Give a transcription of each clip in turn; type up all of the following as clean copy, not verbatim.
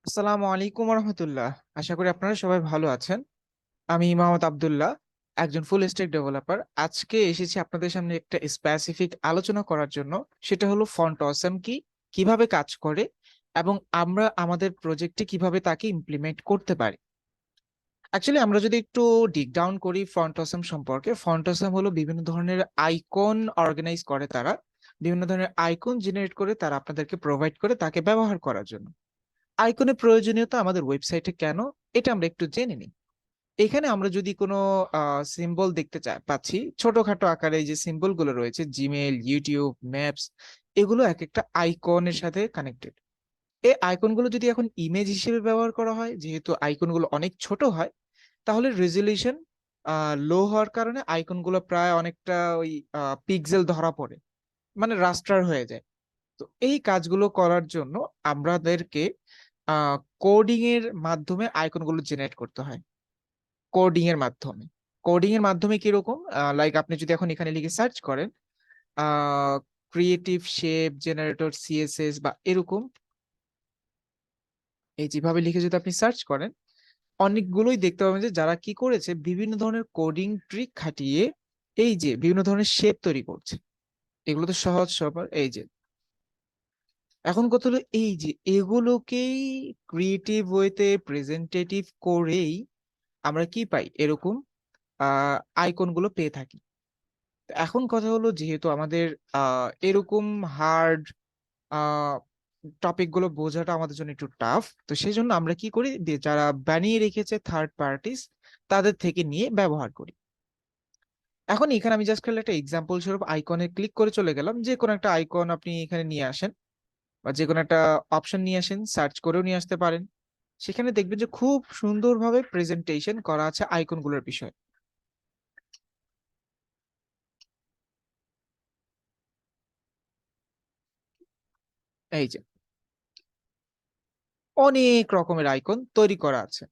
আসসালামু আলাইকুম রহমতুল্লাহ। আশা করি আপনারা সবাই ভালো আছেন। আমি মোহাম্মদ আব্দুল্লাহ, একজন ফুল স্ট্যাক ডেভেলপার। আজকে এসেছি আপনাদের সামনে একটা স্পেসিফিক আলোচনা করার জন্য। সেটা হলো ফন্ট অসাম কি, কিভাবে কাজ করে, এবং আমরা আমাদের প্রজেক্টে কিভাবে তাকে ইমপ্লিমেন্ট করতে পারি। অ্যাকচুয়ালি আমরা যদি একটু ডিগ ডাউন করি ফন্ট অসাম সম্পর্কে, ফন্ট অসাম হলো বিভিন্ন ধরনের আইকন অর্গানাইজ করে তারা, বিভিন্ন ধরনের আইকন জেনারেট করে তারা আপনাদেরকে প্রোভাইড করে তাকে ব্যবহার করার জন্য। আইকনের প্রয়োজনীয়তা আমাদের ওয়েবসাইটে কেন, এটা আমরা একটু জেনে নিই। এখানে আমরা যদি কোনো সিম্বল দেখতে পাচ্ছি ছোটখাটো আকারে, এই যে সিম্বল গুলো রয়েছে, জিমেল, ইউটিউব, ম্যাপস, এগুলো এক একটা আইকনের সাথে কানেক্টেড। এই আইকনগুলো যদি এখন ইমেজ হিসেবে ব্যবহার করা হয়, যেহেতু আইকনগুলো অনেক ছোট হয়, তাহলে রেজলিউশন লো হওয়ার কারণে আইকনগুলো প্রায় অনেকটা ওই পিক্সেল ধরা পড়ে, মানে রাস্টার হয়ে যায়। তো এই কাজগুলো করার জন্য আমাদেরকে কোডিং এর মাধ্যমে আইকনগুলো জেনারেট করতে হয়। কোডিং এর মাধ্যমে, কোডিং এর মাধ্যমে কিরকম, লাইক আপনি যদি এখন এখানে লিখে সার্চ করেন ক্রিয়েটিভ শেপ জেনারেটর সিএসএস বা এরকম, এই যেভাবে লিখে যদি আপনি সার্চ করেন, অনেকগুলোই দেখতে পাবেন যে যারা কি করেছে বিভিন্ন ধরনের কোডিং ট্রিক খাটিয়ে এই যে বিভিন্ন ধরনের শেপ তৈরি করছে। এগুলো তো সহজ সবার, এই যে এখন কথা হলো এই যে এগুলোকেই ক্রিয়েটিভ ওয়েতে প্রেজেন্টেটিভ করেই আমরা কি পাই, এরকম আইকন গুলো পেয়ে থাকি। তো এখন কথা হলো, যেহেতু আমাদের এরকম হার্ড টপিক গুলো বোঝাটা আমাদের জন্য একটু টাফ, তো সেই জন্য আমরা কি করি, যারা বানিয়ে রেখেছে থার্ড পার্টিস, তাদের থেকে নিয়ে ব্যবহার করি। এখন এখানে আমি জাস্ট খালি একটা এক্সাম্পল স্বরূপ আইকনে ক্লিক করে চলে গেলাম। যে কোনো একটা আইকন আপনি এখানে নিয়ে আসেন, বা যে কোনো একটা অপশন নিয়ে আসেন, সার্চ করেও নিয়ে আসতে পারেন। সেখানে দেখবেন যে খুব সুন্দরভাবে প্রেজেন্টেশন করা আছে আইকনগুলোর বিষয়ে। এই যে অনেক রকমের আইকন তৈরি করা আছে।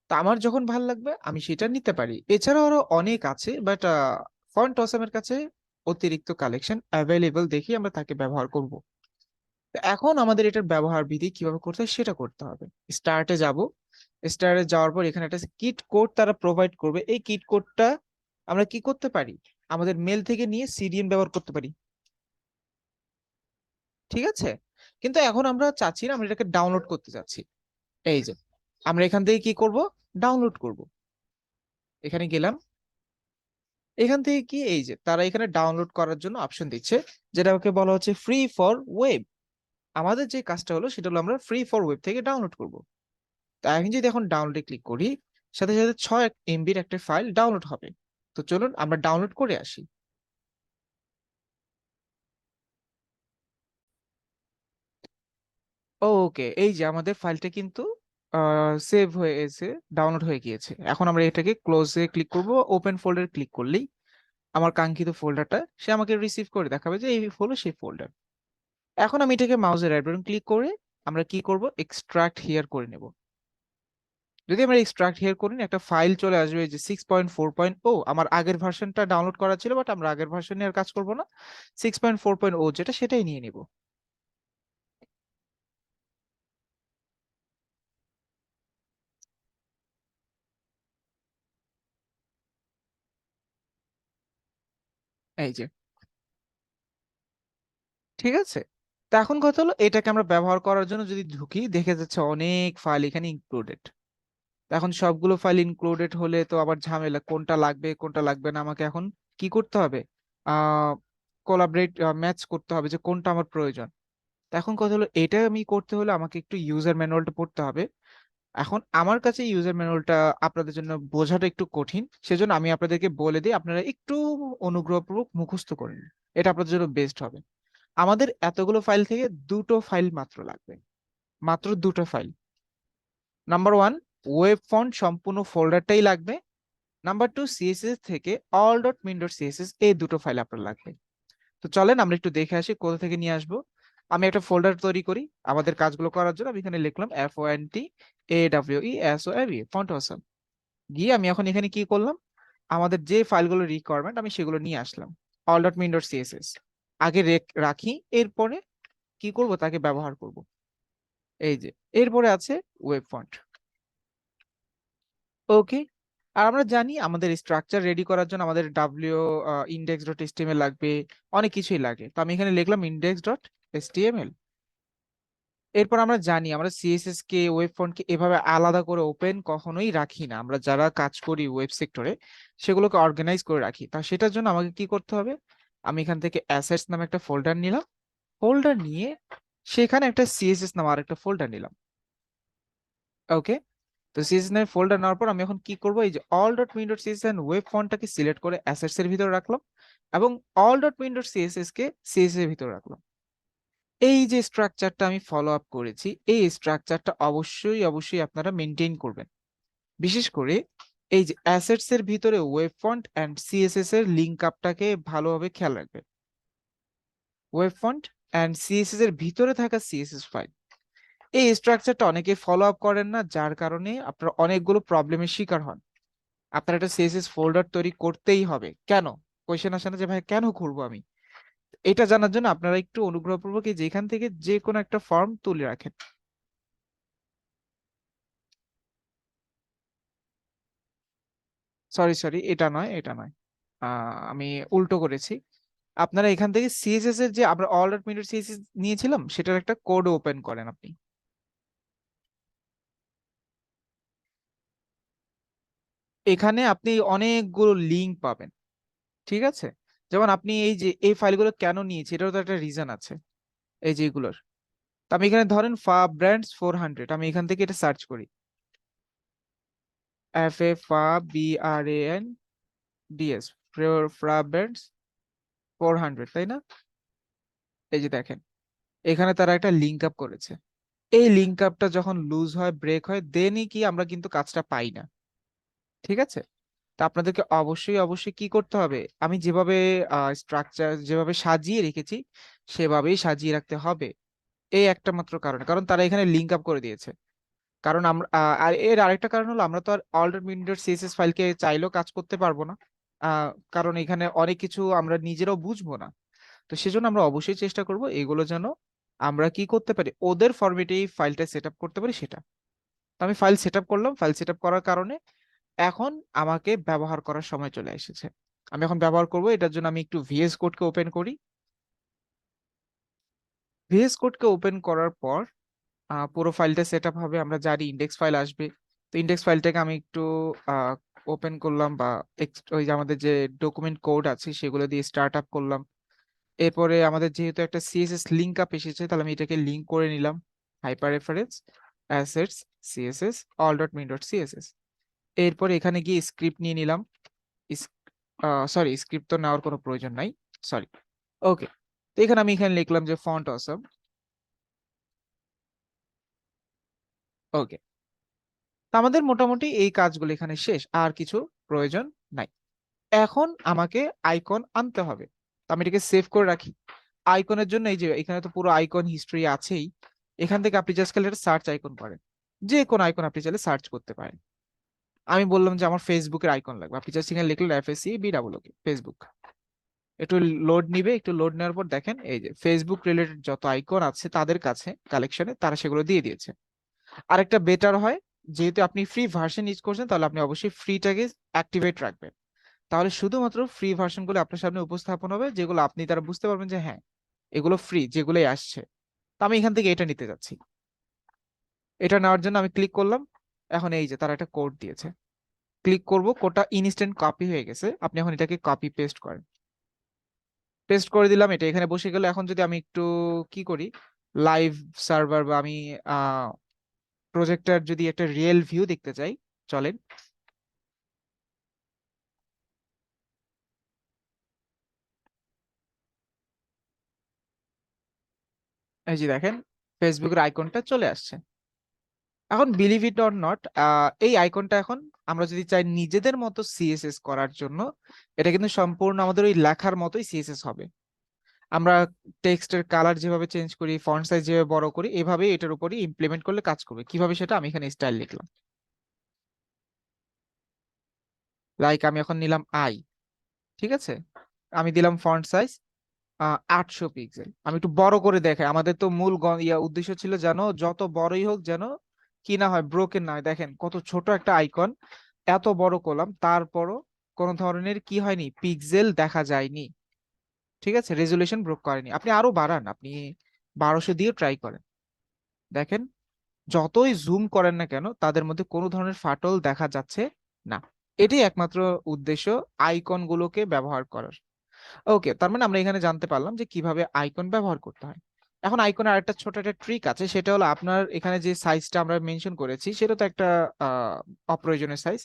তা আমার যখন ভাল লাগবে আমি সেটা নিতে পারি। এছাড়াও আরো অনেক আছে, বাট ফন্ট অসামের কাছে অতিরিক্ত কালেকশন অ্যাভেলেবল দেখি আমরা তাকে ব্যবহার করব। তো এখন আমাদের এটার ব্যবহার বিধি কিভাবে করতে হয় সেটা করতে হবে। স্টার্টে যাব, স্টার্টে যাওয়ার পর এখানে একটা কিট কোড তারা প্রোভাইড করবে। এই কিট কোডটা আমরা কি করতে পারি, আমাদের মেল থেকে নিয়ে সিডিএম ব্যবহার করতে পারি। ঠিক আছে, কিন্তু এখন আমরা চাচ্ছি না, আমরা এটাকে ডাউনলোড করতে চাচ্ছি। এই যে আমরা এখান থেকে কি করব, ডাউনলোড করব। এখানে গেলাম, এখান থেকে কি, এই যে তারা এখানে ডাউনলোড করার জন্য অপশন দিচ্ছে, যেটা ওকে বলা হচ্ছে ফ্রি ফর ওয়েব। আমাদের যে কাজটা হলো সেটা হলো আমরা ফ্রি ফর ওয়েব থেকে ডাউনলোড করব। তাই আমি যদি এখন ডাউনলোডে ক্লিক করি, সাথে সাথে 6 MBর একটা ফাইল ডাউনলোড হবে। তো চলুন আমরা ডাউনলোড করে আসি। ওকে, এই যে আমাদের ফাইলটা কিন্তু সেভ হয়ে এসে ডাউনলোড হয়ে গিয়েছে। এখন আমরা এটাকে ক্লোজে ক্লিক করব, ওপেন ফোল্ডার ক্লিক করলেই আমার কাঙ্ক্ষিত ফোল্ডারটা সে আমাকে রিসিভ করে দেখাবে যে এই হলো সেই ফোল্ডার। এখন আমি এটাকে মাউসের রাইট বাটন ক্লিক করে আমরা কি করব, এক্সট্রাক্ট হিয়ার করে নেব। যদি আমরা এক্সট্রাক্ট হিয়ার করি না, একটা ফাইল চলে আসবে যে 6.4.0। আমার আগের ভার্সনটা ডাউনলোড করা ছিল, বাট আমরা আগের ভার্সন নিয়ে আর কাজ করবো না। 6.4.0 যেটা, সেটাই নিয়ে নিব। এই যে ঠিক আছে। তো এখন কথা হলো, এটাকে আমরা ব্যবহার করার জন্য যদি ঢুকি, দেখে যাচ্ছে অনেক ফাইল এখানে ইনক্লুডেড। এখন সবগুলো ফাইল ইনক্লুডেড হলে তো আবার ঝামেলা, কোনটা লাগবে কোনটা লাগবে না আমাকে এখন কি করতে হবে, আহ কোলাবরেট, ম্যাচ করতে হবে যে কোনটা আমার প্রয়োজন। তো এখন কথা হলো, এটা আমি করতে হলে আমাকে একটু ইউজার ম্যানুয়ালটা পড়তে হবে। এখন আমার কাছে ইউজার ম্যানুয়ালটা আপনাদের জন্য বোঝাটা একটু কঠিন, সেজন্য আমি আপনাদেরকে বলে দিই, আপনারা একটু অনুগ্রহপূর্বক মুখস্থ করে নিন, এটা আপনাদের জন্য বেস্ট হবে। আমাদের এতগুলো ফাইল থেকে দুটো ফাইল মাত্র লাগবে, মাত্র দুটো file. Number one, web font সম্পূর্ণ ফোল্ডারটাই লাগবে। নাম্বার টু, সিএসএস থেকে all dot min dot CSS, এই দুটো ফাইল আপনার লাগবে। তো চলেন আমরা একটু দেখে আসি কোথা থেকে নিয়ে আসবো। আমি একটা ফোল্ডার তৈরি করি আমাদের কাজগুলো করার জন্য। আমি এখানে লিখলাম FONTAWESOME ফন্ট অসাম। গিয়ে আমি এখন এখানে কি করলাম, আমাদের যে ফাইলগুলো রিকোয়ারমেন্ট আমি সেগুলো নিয়ে আসলাম। All dot min dot CSS আগে রাখি, এরপরে কি করব, তাকে ব্যবহার করব। এই যে এরপরে আছে ওয়েব ফন্ট। ওকে। আর আমরা জানি আমাদের স্ট্রাকচার রেডি করার জন্য আমাদের ডাব্লিউ ইন্ডেক্স ডট এইচটিএমএল লাগবে, অনেক কিছুই লাগে। তো আমি এখানে লিখলাম ইন্ডেক্স ডট এইচটিএমএল। এরপর আমরা জানি আমরা সিএসএস কে ওয়েব ফন্টকে এভাবে আলাদা করে ওপেন কখনোই রাখি না। আমরা যারা কাজ করি ওয়েব সেক্টরে সেগুলোকে অর্গানাইজ করে রাখি। তা সেটার জন্য আমাকে কি করতে হবে, আমি এখান থেকে অ্যাসেটস নামে একটা ফোল্ডার নিলাম। ফোল্ডার নিয়ে সেখানে একটা সিএসএস নামে আরেকটা ফোল্ডার নিলাম। ওকে। তো সিএসএস নামে ফোল্ডার নেওয়ার পর আমি এখন কি করব, এই যে all dot min dot CSS and web ফন্টটাকে সিলেক্ট করে অ্যাসেটস এর ভিতরে রাখলাম এবং all dot min dot CSS কে সিএসএস এর ভিতরে রাখলাম। এই যে স্ট্রাকচারটা আমি ফলো আপ করেছি, এই স্ট্রাকচারটা অবশ্যই অবশ্যই আপনারা মেনটেন করবেন। বিশেষ করে এই যে অ্যাসেটস এর ভিতরে ওয়েব ফন্ট এন্ড সিএসএস এর লিংক আপটাকে ভালোভাবে খেয়াল রাখবেন। ওয়েব ফন্ট এন্ড সিএসএস এর ভিতরে থাকা সিএসএস ফাইল, এই স্ট্রাকচারটা অনেকে ফলো আপ করেন না, যার কারণে আপনারা অনেকগুলো প্রবলেমের শিকার হন। আপনার একটা সিএসএস ফোল্ডার তৈরি করতেই হবে। কেন? কোয়েশ্চেন আসে না যে ভাই কেন করবো আমি? এটা জানার জন্য আপনারা একটু অনুগ্রহপূর্বক এই যে এখান থেকে যে কোনো একটা ফর্ম তুলে রাখেন। সরি সরি, এটা নয়, এটা নয়। আমি উল্টো করেছি। আপনারা এখান থেকে সিএসএস এর যে আমরা অল ডট মিনিট সিএসএস নিয়েছিলাম সেটার একটা কোড ওপেন করেন আপনি। এখানে আপনি অনেকগুলো লিংক পাবেন। ঠিক আছে। যেমন আপনি এই যে এই ফাইলগুলো কেন নিয়েছি এটারও তো একটা রিজন আছে, এই যে এগুলোর। তো আমি এখানে ধরেন ফা ব্র্যান্ডস 400, আমি এখান থেকে এটা সার্চ করি। FA BRANDS, ফ্রা ব্র্যান্ডস 400, তাই না? এই যে দেখেন এখানে তারা একটা লিংক আপ করেছে। এই লিংক আপটা যখন লুজ হয়, ব্রেক হয়, দেনই কি আমরা কিন্তু কাজটা পাই না। ঠিক আছে। তা আপনাদেরকে অবশ্যই অবশ্যই কি করতে হবে, আমি যেভাবে স্ট্রাকচার যেভাবে সাজিয়ে রেখেছি সেভাবেই সাজিয়ে রাখতে হবে। এই একটা মাত্র কারণে, কারণ তারা এখানে লিংক আপ করে দিয়েছে। কারণ আমরা আর এর আরেকটা কারণ হলো আমরা তো আর অল্টার উইন্ডোর সিএসএস ফাইলকে চাইলেও কাজ করতে পারবো না। কারণ এখানে অনেক কিছু আমরা নিজেরাও বুঝবো না। তো সেজন্য আমরা অবশ্যই চেষ্টা করব এগুলো যেন আমরা কি করতে পারি, ওদের ফরম্যাটে এই ফাইলটা সেট আপ করতে পারি সেটা। তো আমি ফাইল সেট আপ করলাম, ফাইল সেট আপ করার কারণে এখন আমাকে ব্যবহার করার সময় চলে এসেছে। আমি এখন ব্যবহার করব, এটার জন্য আমি একটু ভিএস কোডকে ওপেন করি। ভিএস কোডকে ওপেন করার পর পুরো ফাইলটা সেট আপ হবে, আমরা জানি ইন্ডেক্স ফাইল আসবে। তো ইন্ডেক্স ফাইলটাকে আমি একটু ওপেন করলাম বা ওই যে আমাদের যে ডকুমেন্ট কোড আছে সেগুলো দিয়ে স্টার্ট আপ করলাম। এরপরে আমাদের যেহেতু একটা সিএসএস লিংক আপ এসেছে, তাহলে আমি এটাকে লিংক করে নিলাম। Hyper reference assets CSS all dot min dot CSS. এরপর এখানে গিয়ে স্ক্রিপ্ট নিয়ে নিলাম। সরি, স্ক্রিপ্ট তো নেওয়ার কোনো প্রয়োজন নাই, সরি। ওকে। তো এখানে আমি এখানে লিখলাম যে ফন্ট অসম। ওকে। তো আমাদের মোটামুটি এই কাজগুলো এখানে শেষ, আর কিছু প্রয়োজন নাই। এখন আমাকে আইকন আনতে হবে। তো আমি এটাকে সেভ করে রাখি। আইকনের জন্য এই যে এখানে তো পুরো আইকন হিস্ট্রি আছেই। এখান থেকে আপনি জাস্ট খালি একটা সার্চ আইকন করেন, যে কোনো আইকন আপনি চাইলে সার্চ করতে পারেন। আমি বললাম যে আমার ফেসবুকের আইকন লাগবে, আপনি জাস্ট এখানে লিখলেন FACBOOK ফেসবুক। একটু লোড নিবে, একটু লোড নেওয়ার পর দেখেন এই যে ফেসবুক রিলেটেড যত আইকন আছে তাদের কাছে কালেকশনে তারা সেগুলো দিয়ে দিয়েছে। আরেকটা বেটার হয়, যেহেতু আপনি ফ্রি ভার্সন ইউজ করছেন তাহলে আপনি অবশ্যই ফ্রিটাকে অ্যাক্টিভেট রাখবেন। তাহলে শুধুমাত্র ফ্রি ভার্সনগুলো আপনার সামনে উপস্থাপন হবে, যেগুলো আপনি তারা বুঝতে পারবেন যে হ্যাঁ এগুলো ফ্রি, যেগুলোই আসছে। তো আমি এখান থেকে এটা নিতে যাচ্ছি। এটা নেওয়ার জন্য আমি ক্লিক করলাম। এখন এই যে তারা একটা কোড দিয়েছে, ক্লিক করব, কোডটা ইনস্ট্যান্ট কপি হয়ে গেছে। আপনি এখন এটাকে কপি পেস্ট করেন। পেস্ট করে দিলাম, এটা এখানে বসে গেল। এখন যদি আমি একটু কি করি, লাইভ সার্ভার বা আমি প্রজেক্টর যদি একটা রিয়েল ভিউ দেখতে চাই, চলেন। এই যে দেখেন ফেসবুকের আইকনটা চলে আসছে। এখন বিলিভ ইট অর নট, এই আইকনটা এখন আমরা যদি চাই নিজেদের মতো সিএসএস করার জন্য, এটা কিন্তু সম্পূর্ণ আমাদের ওই লেখার মতোই সিএসএস হবে। আমরা টেক্সটের কালার যেভাবে চেঞ্জ করি, ফন্ট সাইজ যেভাবে বড় করি, এভাবেই এটার উপরই ইমপ্লিমেন্ট করলে কাজ করবে। কিভাবে সেটা আমি এখানে স্টাইল লিখলাম। লাইক আমি এখন নিলাম আই। ঠিক আছে। আমি দিলাম ফন্ট সাইজ 800 পিক্সেল। আমি একটু বড় করে দেখাই, আমাদের তো মূল উদ্দেশ্য ছিল যেন যত বড়ই হোক যেন কি না হয়, ব্রোকেন না হয়। দেখেন কত ছোট একটা আইকন, এত বড় করলাম তারপরও কোনো ধরনের কি হয়নি, পিক্সেল দেখা যায়নি। ঠিক আছে, রেজুলেশন ব্রোক করেনি। আপনি আরো বাড়ান, আপনি 1200 দিয়ে ট্রাই করেন, দেখেন যতই জুম করেন না কেন তাদের মধ্যে কোনো ধরনের ফাটল দেখা যাচ্ছে না। এটাই একমাত্র উদ্দেশ্য আইকন গুলোকে ব্যবহার করার। ওকে, তার মানে আমরা এখানে জানতে পারলাম যে কিভাবে আইকন ব্যবহার করতে হয়। এখন আইকনের আরেকটা ছোট একটা ট্রিক আছে, সেটা হলো আপনার এখানে যে সাইজটা আমরা মেনশন করেছি সেটা তো একটা আহ, অপ্রয়োজনীয় সাইজ।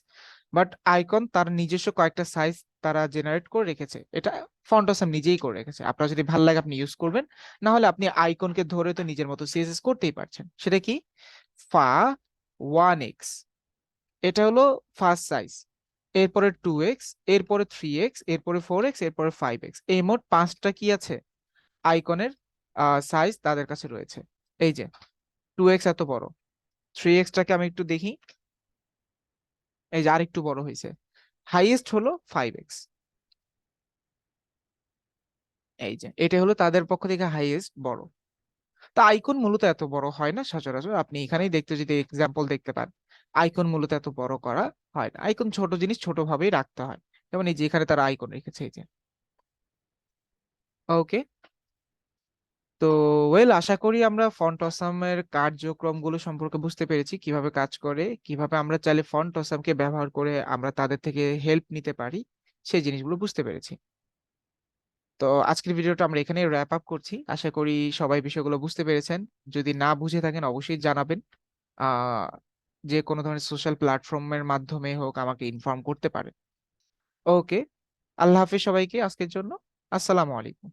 বাট আইকন তার নিজস্ব কয়েকটা সাইজ তারা জেনারেট করে রেখেছে, এটা ফন্টসাম নিজেই করে রেখেছে। আপনার যদি ভালো লাগে আপনি ইউজ করবেন, না হলে আপনি আইকনকে ধরে তো নিজের মতো সিএসএস করতেই পারছেন। সেটা কি? ফা 1x, এটা হলো ফার্স্ট সাইজ। এরপরে 2x, এরপরে 3x, এরপরে 4x, এরপরে 5x, এই মোট পাঁচটা কি আছে আইকনের সাইজ তাদের কাছে রয়েছে। এই যে 2x এত বড়, 3x টাকে আমি একটু দেখি, এই যে আরেকটু বড় হয়েছে। হাইয়েস্ট হলো 5x। এই যে এটা হলো তাদের পক্ষ থেকে হাইয়েস্ট বড়। তা আইকন মূলত এত বড় হয় না সচরাচর, আপনি এখানেই দেখতে যদি এক্সাম্পল দেখতে পান, আইকন মূলত এত বড় করা হয় না। আইকন ছোট জিনিস ছোট ভাবেই রাখতে হয়। যেমন এই যে এখানে তারা আইকন রেখেছে, এই যে। ওকে, তো ওয়েল, আশা করি আমরা ফন্ট অসামের কার্যক্রমগুলো সম্পর্কে বুঝতে পেরেছি, কিভাবে কাজ করে, কিভাবে আমরা চাইলে ফন্ট অসামকে ব্যবহার করে আমরা তাদের থেকে হেল্প নিতে পারি, সেই জিনিসগুলো বুঝতে পেরেছি। তো আজকের ভিডিওটা আমরা এখানে র্যাপ আপ করছি। আশা করি সবাই বিষয়গুলো বুঝতে পেরেছেন। যদি না বুঝে থাকেন অবশ্যই জানাবেন। আহ যে কোনো ধরনের সোশ্যাল প্ল্যাটফর্মের মাধ্যমে হোক আমাকে ইনফর্ম করতে পারেন। ওকে, আল্লাহ হাফিজ সবাইকে আজকের জন্য। আসসালামু আলাইকুম।